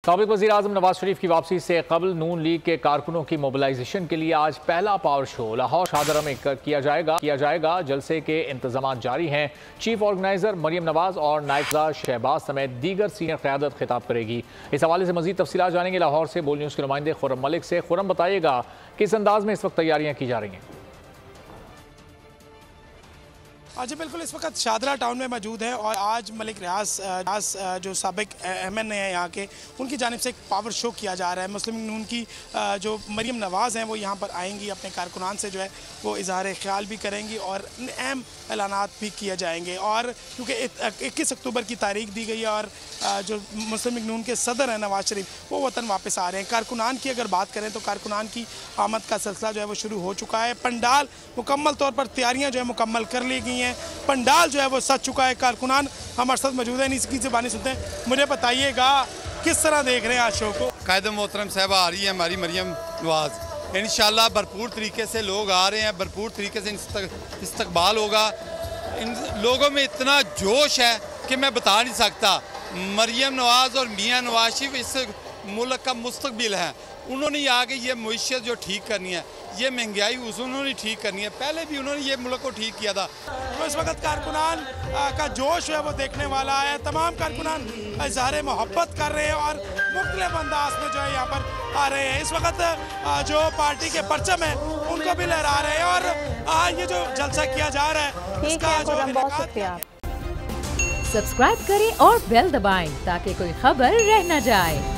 साबिक़ वज़ीर-ए-आज़म नवाज शरीफ की वापसी से कबल नून लीग के कारकुनों की मोबिलाइजेशन के लिए आज पहला पावर शो लाहौर शाहदरा में किया जाएगा। जलसे के इंतजाम जारी हैं। चीफ ऑर्गेनाइजर मरियम नवाज और नायब शहबाज समेत दीगर सीनियर क़यादत खिताब करेगी। इस हवाले से मज़ीद तफसीलात जानेंगे लाहौर से बोल न्यूज़ के नुमाइंदे खुर्रम मलिक से। खुर्रम, बताइएगा किस अंदाज में इस वक्त तैयारियाँ की जा रही हैं? जी बिल्कुल, इस वक्त शाहदरा टाउन में मौजूद है और आज मलिक रियाज जो साबिक एमएन है यहाँ के, उनकी जानिब से एक पावर शो किया जा रहा है। मुस्लिम नून की जो मरियम नवाज़ हैं वो यहाँ पर आएंगी, अपने कारकुनान से जो है वो इजहार ख्याल भी करेंगी और अहम ऐलानात भी किए जाएंगे। और क्योंकि 21 अक्टूबर की तारीख दी गई है और जो मुस्लिम नून के सदर हैं नवाज शरीफ, वो वतन वापस आ रहे हैं। कारकुनान की अगर बात करें तो कारकुनान की आमद का सिलसिला जो है वो शुरू हो चुका है। पंडाल मुकम्मल तौर पर तैयारियाँ जो है मुकम्मल कर ली गई हैं। पंडाल जो है वो सज चुका है। कारकुनान हमारे साथ मौजूद है, इसकी ज़बानी सुनते हैं। मुझे बताइएगा किस तरह देख रहे हैं आज शो को? कायदे मोहतरम साहबा आ रही है हमारी मरियम नवाज, इंशाल्लाह भरपूर तरीके से लोग आ रहे हैं, भरपूर तरीके से इस्तकबाल होगा। इन लोगों में इतना जोश है कि मैं बता नहीं सकता। मरियम नवाज और मियाँ नवाज शरीफ इस मुल्क का मुस्तकबिल है। उन्होंने आगे ये मईशत जो ठीक करनी है, ये महंगाई उन्होंने ठीक करनी है। पहले भी उन्होंने ये मुल्क को ठीक किया था। तो इस वक्त कारकुनान का जोश है वो देखने वाला है। तमाम कारकुनान इज़हार मोहब्बत कर रहे हैं और मुख्तलिफ अंदाज में जो है यहाँ पर आ रहे हैं। इस वक्त जो पार्टी के परचम है उनको भी लहरा रहे हैं और ये जो जलसा किया जा रहा है इसका जो बहुत शुक्रिया। सब्सक्राइब करें और बेल दबाएं ताकि कोई खबर रह न जाए।